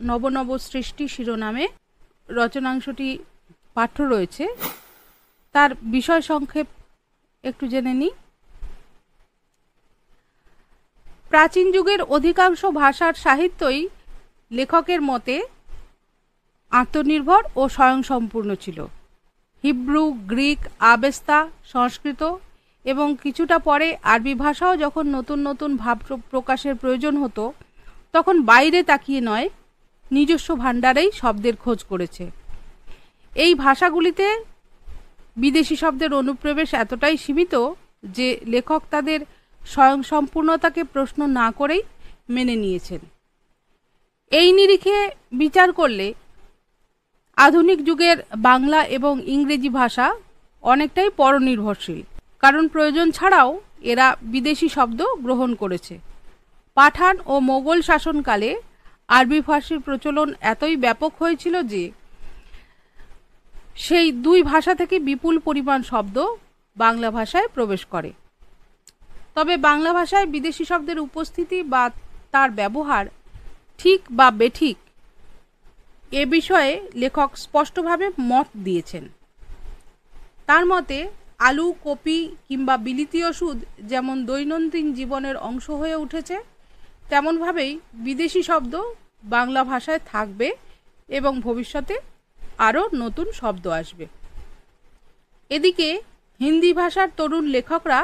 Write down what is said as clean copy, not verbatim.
নব নব সৃষ্টি শিরোনামে রচনাংশটি পাঠ্য রয়েছে। তার বিষয় সংক্ষেপ একটু জেনে নিই। প্রাচীন যুগের অধিকাংশ ভাষার সাহিত্যই লেখকের মতে আত্মনির্ভর ও স্বয়ংসম্পূর্ণ ছিল। হিব্রু, গ্রিক, আবেস্তা, সংস্কৃত এবং কিছুটা পরে আরবি ভাষাও যখন নতুন নতুন ভাব প্রকাশের প্রয়োজন হতো, তখন বাইরে তাকিয়ে নয়, নিজস্ব ভাণ্ডারেই শব্দের খোঁজ করেছে। এই ভাষাগুলিতে বিদেশি শব্দের অনুপ্রবেশ এতটাই সীমিত যে লেখক তাদের স্বয়ংসম্পূর্ণতাকে প্রশ্ন না করেই মেনে নিয়েছেন। এই নিরিখে বিচার করলে আধুনিক যুগের বাংলা এবং ইংরেজি ভাষা অনেকটাই পরনির্ভরশীল, কারণ প্রয়োজন ছাড়াও এরা বিদেশি শব্দ গ্রহণ করেছে। পাঠান ও মোগল শাসনকালে আরবি ফার্সির প্রচলন এতই ব্যাপক হয়েছিল যে সেই দুই ভাষা থেকে বিপুল পরিমাণ শব্দ বাংলা ভাষায় প্রবেশ করে। তবে বাংলা ভাষায় বিদেশি শব্দের উপস্থিতি বা তার ব্যবহার ঠিক বা বেঠিক এ বিষয়ে লেখক স্পষ্টভাবে মত দিয়েছেন। তার মতে আলু, কপি কিংবা বিলিতি ওষুধ যেমন দৈনন্দিন জীবনের অংশ হয়ে উঠেছে, তেমনভাবেই বিদেশি শব্দ বাংলা ভাষায় থাকবে এবং ভবিষ্যতে আরও নতুন শব্দ আসবে। এদিকে হিন্দি ভাষার তরুণ লেখকরা